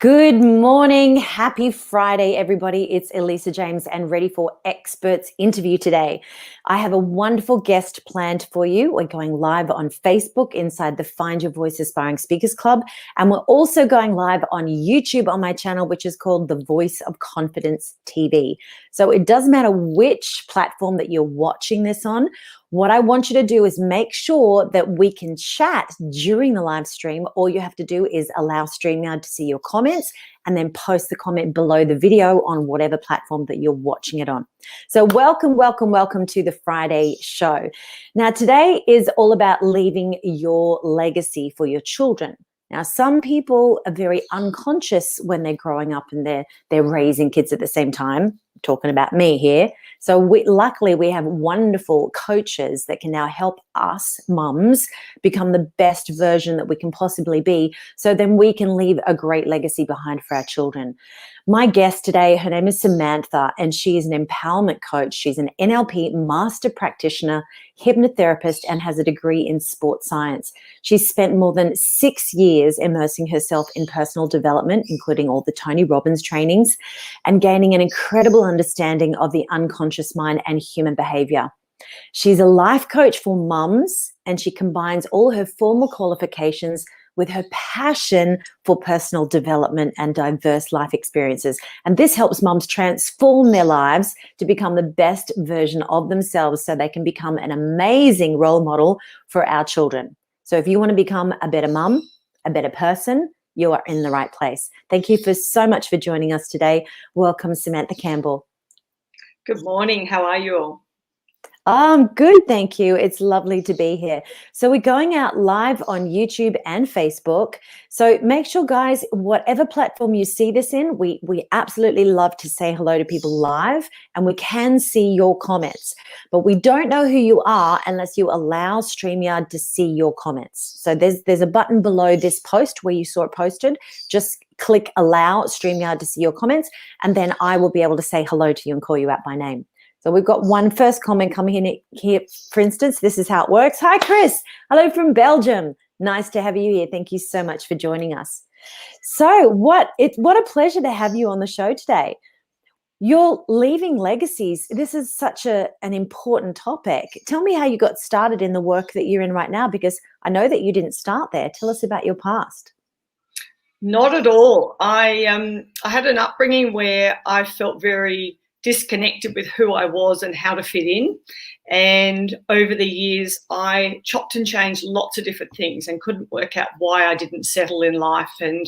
Good morning. Happy Friday, everybody. It's Elisa James and ready for Experts Interview today. I have a wonderful guest planned for you. We're going live on Facebook inside the Find Your Voice Aspiring Speakers Club. And we're also going live on YouTube on my channel, which is called The Voice of Confidence TV. So it doesn't matter which platform that you're watching this on. What I want you to do is make sure that we can chat during the live stream. All you have to do is allow StreamYard to see your comments and then post the comment below the video on whatever platform that you're watching it on. So welcome to the Friday show. Now, today is all about leaving your legacy for your children. Now, some people are very unconscious when they're growing up and they're raising kids at the same time. I'm talking about me here. So luckily, we have wonderful coaches that can now help us mums become the best version that we can possibly be, so then we can leave a great legacy behind for our children. My guest today, her name is Samantha, and she is an empowerment coach. She's an NLP Master Practitioner, hypnotherapist, and has a degree in sports science. She's spent more than 6 years immersing herself in personal development, including all the Tony Robbins trainings, and gaining an incredible understanding of the unconscious mind and human behavior. She's a life coach for mums, and she combines all her formal qualifications with her passion for personal development and diverse life experiences. And this helps mums transform their lives to become the best version of themselves so they can become an amazing role model for our children. So if you want to become a better mum, a better person, you are in the right place. Thank you so much for joining us today. Welcome, Samantha Campbell. Good morning. How are you all? I'm good, thank you. It's lovely to be here. So we're going out live on YouTube and Facebook. So make sure, guys, whatever platform you see this in, we absolutely love to say hello to people live, and we can see your comments. But we don't know who you are unless you allow StreamYard to see your comments. So there's a button below this post where you saw it posted. Just click allow StreamYard to see your comments, and then I will be able to say hello to you and call you out by name. So we've got one first comment coming in here, for instance. This is how it works. Hi, Chris. Hello from Belgium. Nice to have you here. Thank you so much for joining us. So what a pleasure to have you on the show today. You're leaving legacies. This is such an important topic. Tell me how you got started in the work that you're in right now, because I know that you didn't start there. Tell us about your past. Not at all. I had an upbringing where I felt very disconnected with who I was and how to fit in. And over the years, I chopped and changed lots of different things and couldn't work out why I didn't settle in life and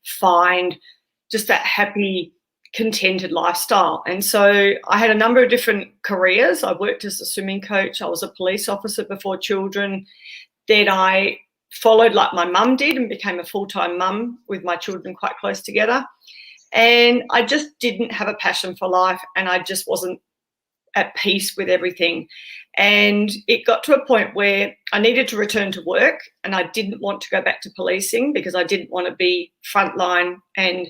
find just that happy, contented lifestyle. And so I had a number of different careers. I worked as a swimming coach. I was a police officer before children. Then I followed like my mum did and became a full-time mum with my children quite close together. And I just didn't have a passion for life, and I just wasn't at peace with everything. And it got to a point where I needed to return to work, and I didn't want to go back to policing because I didn't want to be frontline and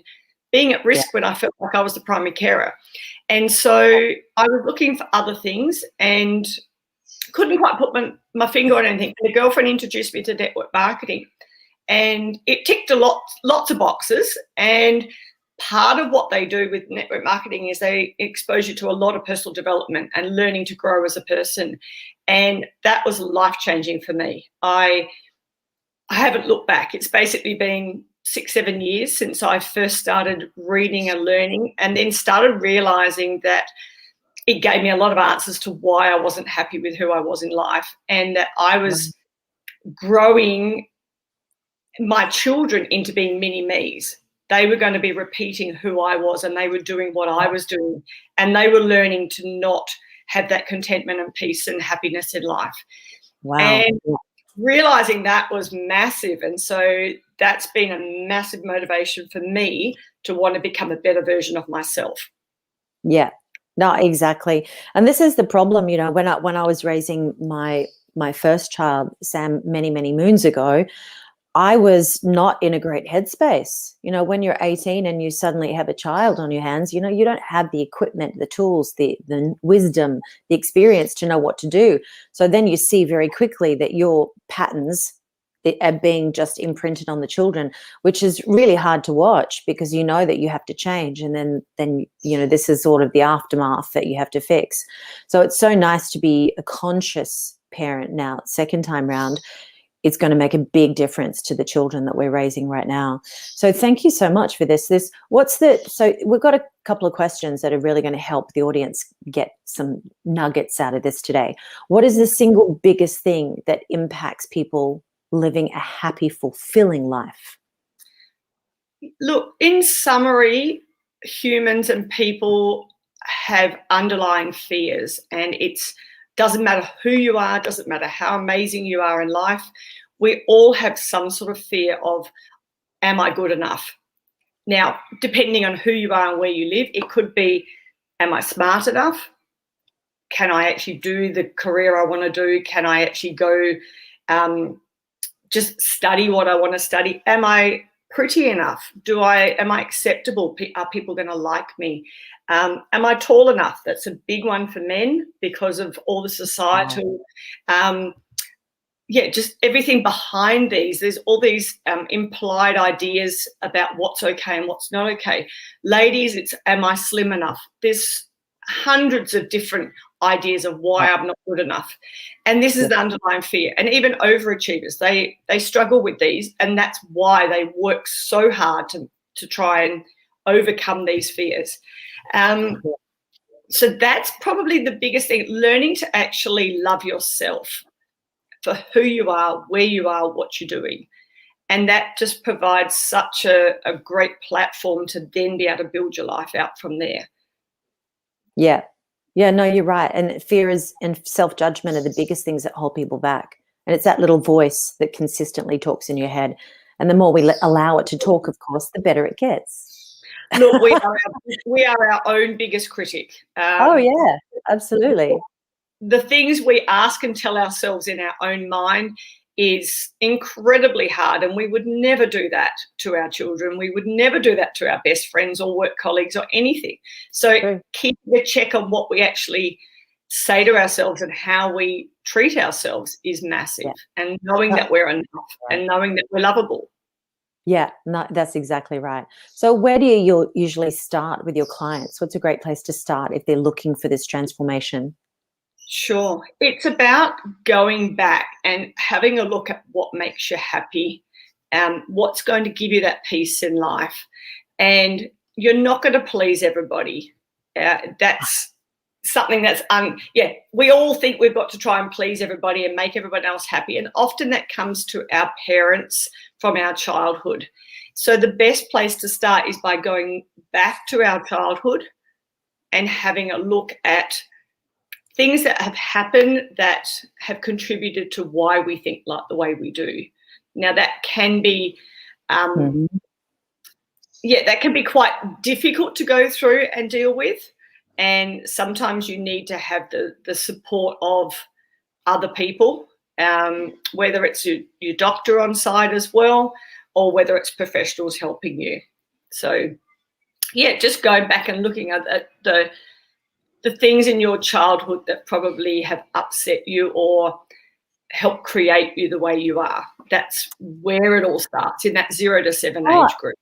being at risk when I felt like I was the primary carer. And so I was looking for other things and couldn't quite put my finger on anything. And a girlfriend introduced me to network marketing, and it ticked lots of boxes. And part of what they do with network marketing is they expose you to a lot of personal development and learning to grow as a person. And that was life-changing for me. I haven't looked back. It's basically been 6-7 years since I first started reading and learning, and then started realizing that it gave me a lot of answers to why I wasn't happy with who I was in life, and that I was growing my children into being mini me's. They were going to be repeating who I was, and they were doing what I was doing, and they were learning to not have that contentment and peace and happiness in life. Wow. And realizing that was massive. And so that's been a massive motivation for me to want to become a better version of myself. Yeah, no, exactly. And this is the problem, when I was raising my first child, Sam, many moons ago, I was not in a great headspace. When you're 18 and you suddenly have a child on your hands, you don't have the equipment, the tools, the wisdom, the experience to know what to do. So then you see very quickly that your patterns being just imprinted on the children, which is really hard to watch because you know that you have to change, and then this is sort of the aftermath that you have to fix. So it's so nice to be a conscious parent now, second time round. It's going to make a big difference to the children that we're raising right now. So thank you so much for this. So we've got a couple of questions that are really going to help the audience get some nuggets out of this today. What is the single biggest thing that impacts people living a happy, fulfilling life? Look, in summary, humans and people have underlying fears, and it's doesn't matter who you are, doesn't matter how amazing you are in life, we all have some sort of fear of, am I good enough? Now, depending on who you are and where you live, it could be, am I smart enough? Can I actually do the career I want to do? Can I actually go just study what I want to study? Am I pretty enough? Am I acceptable? Are people going to like me? Am I tall enough? That's a big one for men because of all the societal, just everything behind these. There's all these implied ideas about what's okay and what's not okay. Ladies, it's, am I slim enough? There's hundreds of different ideas of why I'm not good enough. And this is the underlying fear. And even overachievers, they struggle with these, and that's why they work so hard to try and overcome these fears. So that's probably the biggest thing, learning to actually love yourself for who you are, where you are, what you're doing. And that just provides such a great platform to then be able to build your life out from there. Yeah. Yeah, no, you're right. And fear and self-judgment are the biggest things that hold people back. And it's that little voice that consistently talks in your head. And the more we allow it to talk, of course, the better it gets. Look, we are our own biggest critic. Oh, yeah, absolutely. The things we ask and tell ourselves in our own mind is incredibly hard, and we would never do that to our children. We would never do that to our best friends or work colleagues or anything. So keeping a check on what we actually say to ourselves and how we treat ourselves is massive. And knowing that we're enough and knowing that we're lovable. Yeah, no, that's exactly right. So where do you usually start with your clients? What's a great place to start if they're looking for this transformation? Sure. It's about going back and having a look at what makes you happy, what's going to give you that peace in life. And you're not going to please everybody. That's something that's, we all think we've got to try and please everybody and make everyone else happy. And often that comes to our parents from our childhood. So the best place to start is by going back to our childhood and having a look at things that have happened that have contributed to why we think like the way we do. Now that can be, that can be quite difficult to go through and deal with. And sometimes you need to have the support of other people, whether it's your doctor on side as well, or whether it's professionals helping you. So, just going back and looking at the things in your childhood that probably have upset you or helped create you the way you are. That's where it all starts, in that 0 to 7 age group.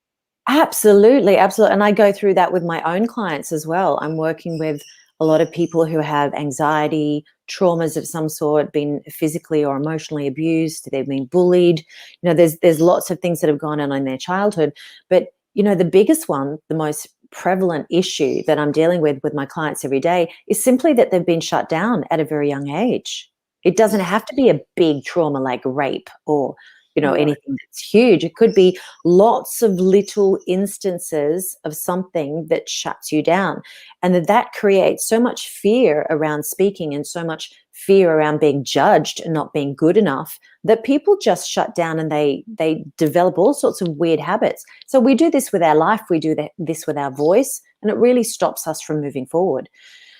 Absolutely, absolutely. And I go through that with my own clients as well. I'm working with a lot of people who have anxiety, traumas of some sort, been physically or emotionally abused, they've been bullied. There's lots of things that have gone on in their childhood. But, the biggest one, the most prevalent issue that I'm dealing with my clients every day is simply that they've been shut down at a very young age. It doesn't have to be a big trauma like rape or anything that's huge. It could be lots of little instances of something that shuts you down, and that creates so much fear around speaking and so much fear around being judged and not being good enough that people just shut down, and they develop all sorts of weird habits. So we do this with our life, we do this with our voice, and it really stops us from moving forward.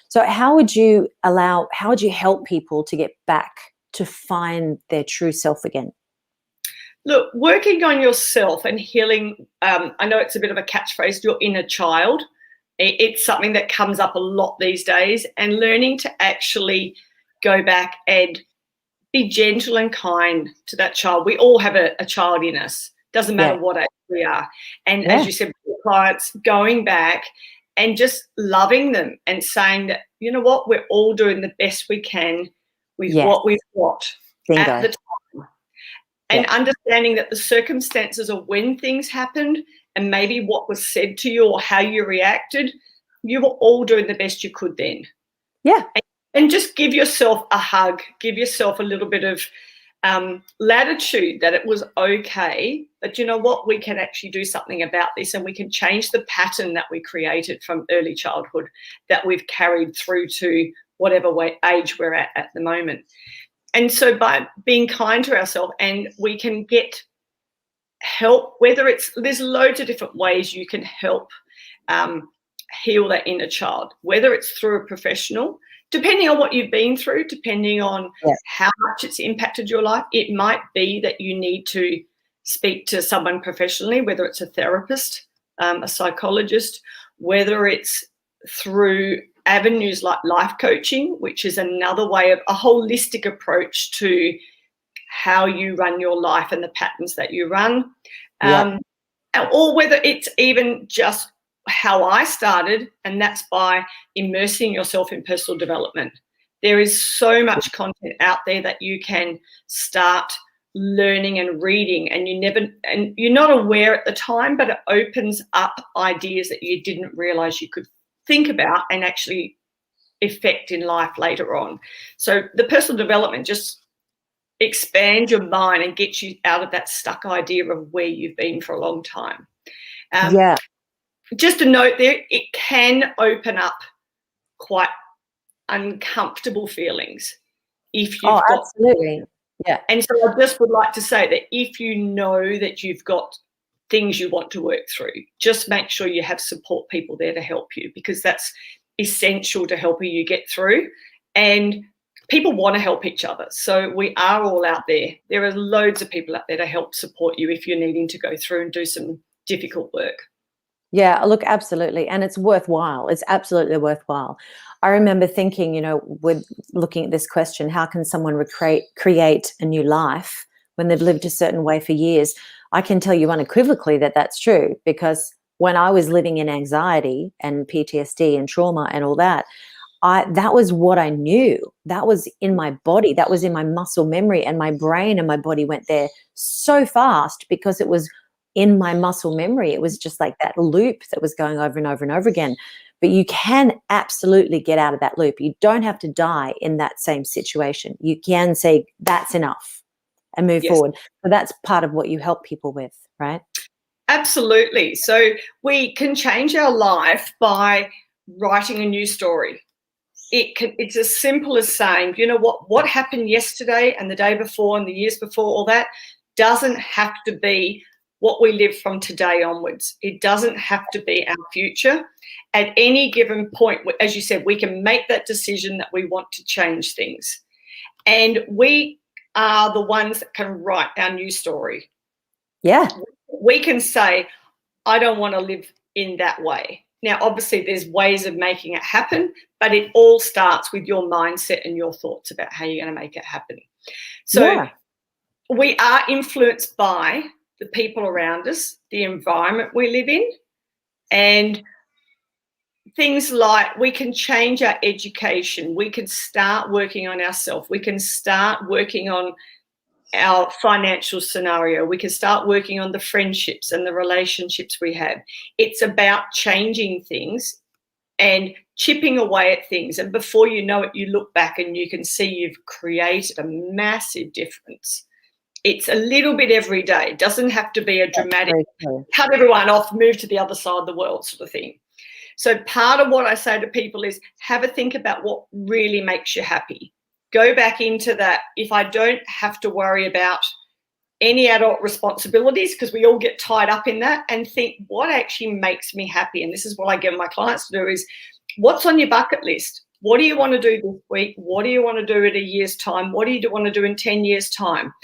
So how would you help people to get back to find their true self again? Look, working on yourself and healing, I know it's a bit of a catchphrase, your inner child. It's something that comes up a lot these days, and learning to actually go back and be gentle and kind to that child. We all have a child in us. Doesn't matter what age we are. And as you said, with clients, going back and just loving them and saying that, you know what, we're all doing the best we can with what we've got at the time. And understanding that the circumstances of when things happened and maybe what was said to you or how you reacted, you were all doing the best you could then. Yeah. And just give yourself a hug, give yourself a little bit of latitude that it was okay, but you know what, we can actually do something about this, and we can change the pattern that we created from early childhood that we've carried through to whatever age we're at the moment. And so by being kind to ourselves, and we can get help, there's loads of different ways you can help heal that inner child, whether it's through a professional, depending on what you've been through, depending on how much it's impacted your life. It might be that you need to speak to someone professionally, whether it's a therapist, a psychologist, whether it's through avenues like life coaching, which is another way of a holistic approach to how you run your life and the patterns that you run, or whether it's even just how I started, and that's by immersing yourself in personal development. There is so much content out there that you can start learning and reading, and you're not aware at the time, but it opens up ideas that you didn't realize you could think about and actually effect in life later on. So the personal development just expands your mind and gets you out of that stuck idea of where you've been for a long time. Just a note there, it can open up quite uncomfortable feelings if you've got. Absolutely. Yeah. And so I just would like to say that if you know that you've got things you want to work through, just make sure you have support people there to help you, because that's essential to helping you get through. And people want to help each other. So we are all out there. There are loads of people out there to help support you if you're needing to go through and do some difficult work. Yeah, look, absolutely. And it's worthwhile. It's absolutely worthwhile. I remember thinking, with looking at this question, how can someone create a new life when they've lived a certain way for years? I can tell you unequivocally that that's true, because when I was living in anxiety and PTSD and trauma and all that, that was what I knew. That was in my body. That was in my muscle memory, and my brain and my body went there so fast because it was in my muscle memory. It was just like that loop that was going over and over and over again. But you can absolutely get out of that loop. You don't have to die in that same situation. You can say that's enough and move forward. So that's part of what you help people with, right? Absolutely. So we can change our life by writing a new story. It's as simple as saying, you know what happened yesterday and the day before and the years before, all that doesn't have to be what we live from today onwards. It doesn't have to be our future. At any given point, as you said, we can make that decision that we want to change things. And we are the ones that can write our new story. Yeah. We can say, I don't want to live in that way. Now, obviously, there's ways of making it happen, but it all starts with your mindset and your thoughts about how you're going to make it happen. So we are influenced by the people around us, the environment we live in, and things like we can change our education. We can start working on ourselves. We can start working on our financial scenario. We can start working on the friendships and the relationships we have. It's about changing things and chipping away at things. And before you know it, you look back and you can see you've created a massive difference. It's a little bit every day. It doesn't have to be a dramatic cut everyone off, move to the other side of the world sort of thing. So part of what I say to people is have a think about what really makes you happy. Go back into that. If I don't have to worry about any adult responsibilities, because we all get tied up in that, and think what actually makes me happy. And this is what I get my clients to do is, what's on your bucket list? What do you want to do this week? What do you want to do in a year's time? What do you want to do in 10 years' time?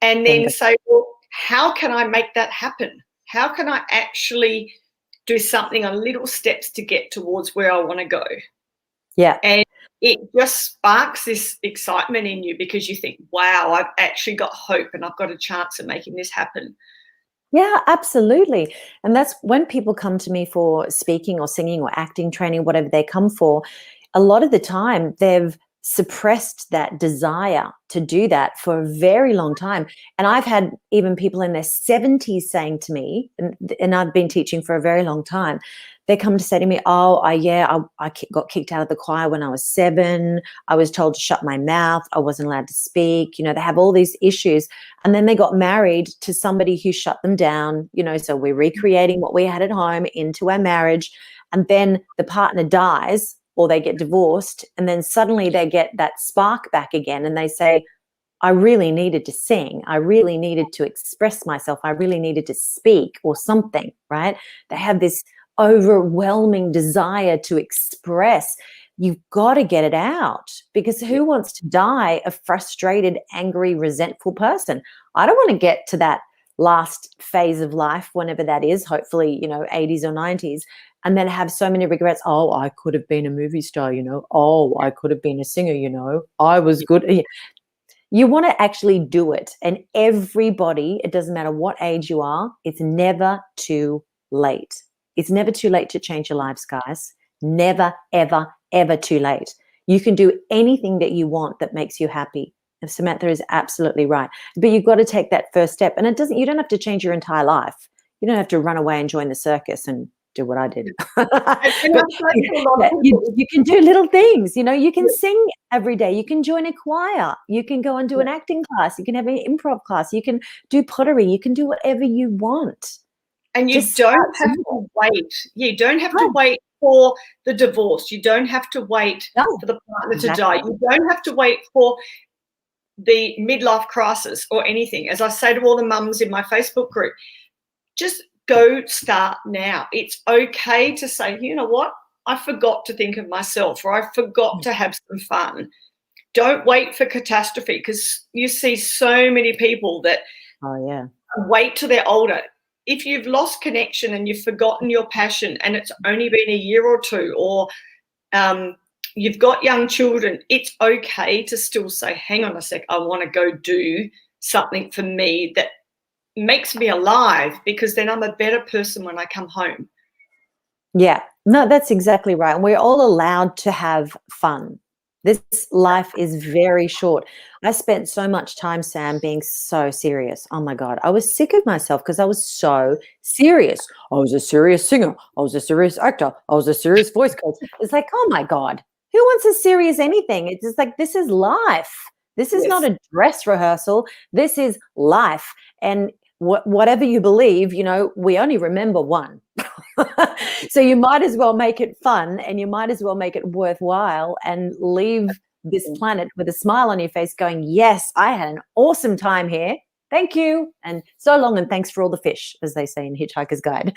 And then say, well, how can I make that happen? How can I actually do something on little steps to get towards where I want to go? Yeah. And it just sparks this excitement in you because you think, wow, I've actually got hope and I've got a chance of making this happen. Yeah, absolutely. And that's when people come to me for speaking or singing or acting training, whatever they come for, a lot of the time they've suppressed that desire to do that for a very long time. And I've had even people in their 70s saying to me, and I've been teaching for a very long time, they come to say to me, oh, I got kicked out of the choir when I was 7. I was told to shut my mouth. I wasn't allowed to speak. They have all these issues. And then they got married to somebody who shut them down, so we're recreating what we had at home into our marriage. And then the partner dies or they get divorced. And then suddenly they get that spark back again. And they say, I really needed to sing. I really needed to express myself. I really needed to speak or something, right? They have this overwhelming desire to express. You've got to get it out, because who wants to die a frustrated, angry, resentful person? I don't want to get to that last phase of life, whenever that is, hopefully, 80s or 90s, and then have so many regrets. Oh, I could have been a movie star, Oh, I could have been a singer, I was good. You want to actually do it. And everybody, it doesn't matter what age you are, it's never too late. It's never too late to change your lives, guys. Never, ever, ever too late. You can do anything that you want that makes you happy. And Samantha is absolutely right. But you've got to take that first step. And you don't have to change your entire life. You don't have to run away and join the circus and do what I did. But you can do little things. You can sing every day. You can join a choir. You can go and do an acting class. You can have an improv class. You can do pottery. You can do whatever you want. And you don't have to wait. You don't have to wait for the divorce. You don't have to wait for the partner to die. You don't have to wait for the midlife crisis or anything. As I say to all the mums in my Facebook group, just go start now. It's okay to say, you know what? I forgot to think of myself, or I forgot to have some fun. Don't wait for catastrophe, because you see so many people that wait till they're older. If you've lost connection and you've forgotten your passion and it's only been a year or two, or you've got young children, it's okay to still say, hang on a sec, I want to go do something for me that makes me alive, because then I'm a better person when I come home. Yeah, no, that's exactly right. And we're all allowed to have fun. This life is very short. I spent so much time, Sam, being so serious. Oh my God. I was sick of myself because I was so serious. I was a serious singer. I was a serious actor. I was a serious voice coach. It's like, oh my God, who wants a serious anything? It's just like, this is life. This is not a dress rehearsal. This is life. And whatever you believe, we only remember one. So you might as well make it fun, and you might as well make it worthwhile, and leave this planet with a smile on your face going, yes, I had an awesome time here. Thank you. And so long, and thanks for all the fish, as they say in Hitchhiker's Guide.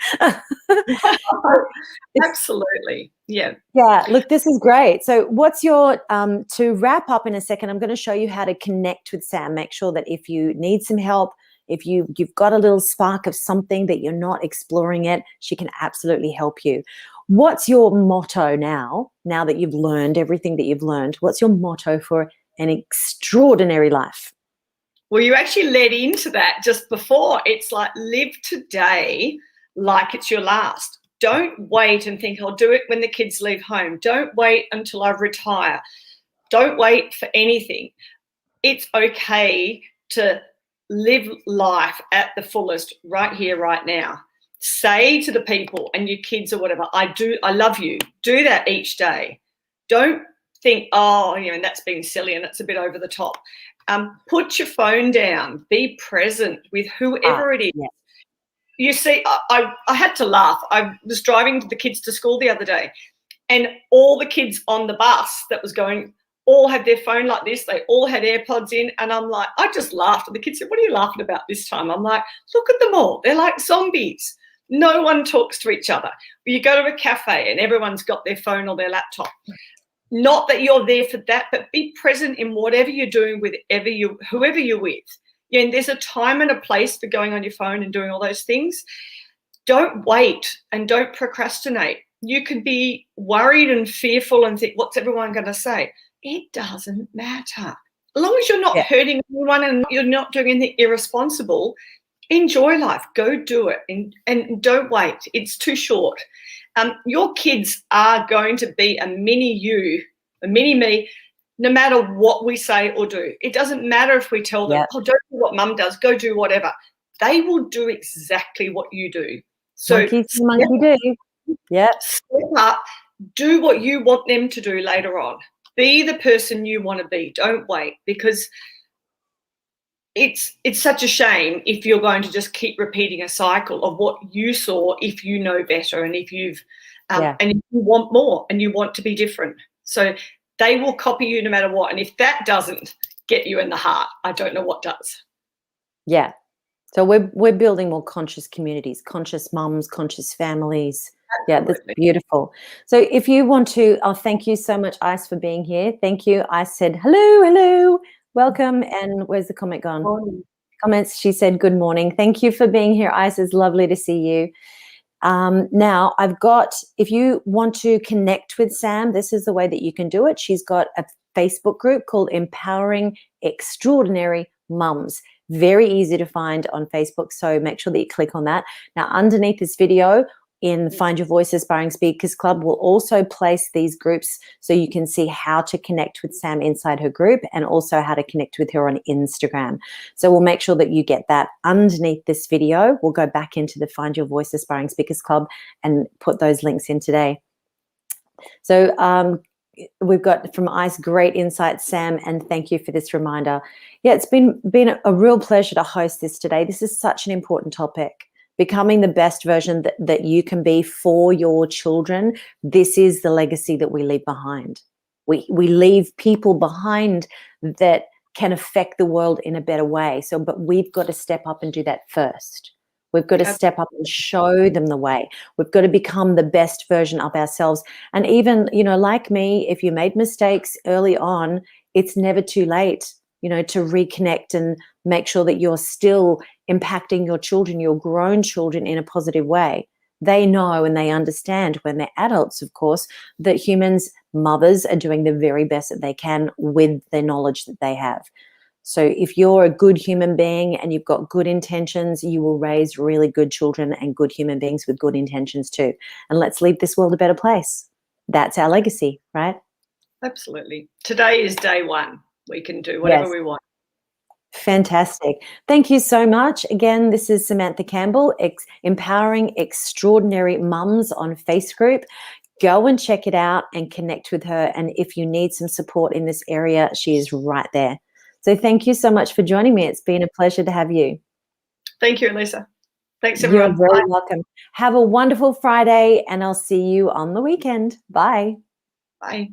Absolutely. Yeah. Yeah. Look, this is great. So what's your, to wrap up in a second, I'm going to show you how to connect with Sam. Make sure that if you need some help, if you've got a little spark of something that you're not exploring it, she can absolutely help you. What's your motto now that you've learned everything that you've learned? What's your motto for an extraordinary life? Well, you actually led into that just before. It's like, live today like it's your last. Don't wait and think, I'll do it when the kids leave home. Don't wait until I retire. Don't wait for anything. It's okay to live life at the fullest right here, right now. Say to the people and your kids or whatever, I love you. Do that each day. Don't think, that's being silly and it's a bit over the top. Put your phone down. Be present with whoever it is. Yeah. You see, I had to laugh. I was driving the kids to school the other day, and all the kids on the bus that was going all had their phone like this. They all had AirPods in, and I'm like, I just laughed. And the kids said, what are you laughing about this time? I'm like, look at them all. They're like zombies. No one talks to each other. You go to a cafe and everyone's got their phone or their laptop. Not that you're there for that, but be present in whatever you're doing with whoever you're with. Yeah, and there's a time and a place for going on your phone and doing all those things. Don't wait and don't procrastinate. you could be worried and fearful and think, what's everyone going to say? It doesn't matter. As long as you're not Yeah. hurting anyone and you're not doing anything irresponsible, enjoy life. Go do it, and don't wait. It's too short. Your kids are going to be a mini you, a mini me, no matter what we say or do. It doesn't matter if we tell them, Yeah. oh, don't do what mum does, go do whatever. They will do exactly what you do. So Monkey see, monkey do. Yeah. step up, do what you want them to do later on. Be the person you want to be. Don't wait, because it's such a shame if you're going to just keep repeating a cycle of what you saw, if you know better and if you've and if you want more and you want to be different. So they will copy you no matter what. And if that doesn't get you in the heart, I don't know what does. Yeah. So we're building more conscious communities, conscious mums, conscious families. Yeah, that's beautiful. So if you want to, thank you so much, Ice, for being here. Thank you. Ice said, hello, welcome. And where's the comment gone? Morning. Comments, she said, good morning. Thank you for being here, Ice. It's lovely to see you. Now, I've got, if you want to connect with Sam, this is the way that you can do it. She's got a Facebook group called Empowering Extraordinary Mums. Very easy to find on Facebook, so make sure that you click on that. Now, underneath this video in Find Your Voice Aspiring Speakers Club, we'll also place these groups so you can see how to connect with Sam inside her group and also how to connect with her on Instagram. So we'll make sure that you get that underneath this video. We'll go back into the Find Your Voice Aspiring Speakers Club and put those links in today. So we've got from Ice, great insight, Sam, and thank you for this reminder. Yeah, it's been a real pleasure to host this today. This is such an important topic. Becoming the best version that you can be for your children. This is the legacy that we leave behind. We leave people behind that can affect the world in a better way. So, but we've got to step up and do that first. We've got to step up and show them the way. We've got to become the best version of ourselves. And even, like me, if you made mistakes early on, it's never too late, to reconnect and make sure that you're still impacting your children, your grown children, in a positive way. They know and they understand when they're adults, of course, that humans, mothers, are doing the very best that they can with the knowledge that they have. So if you're a good human being and you've got good intentions, you will raise really good children and good human beings with good intentions too. And let's leave this world a better place. That's our legacy, right? Absolutely. Today is day one. We can do whatever we want. Fantastic. Thank you so much. Again, this is Samantha Campbell, Empowering Extraordinary Mums on Facebook. Go and check it out and connect with her. And if you need some support in this area, she is right there. So thank you so much for joining me. It's been a pleasure to have you. Thank you, Elisa. Thanks, everyone. You're very welcome. Have a wonderful Friday, and I'll see you on the weekend. Bye. Bye.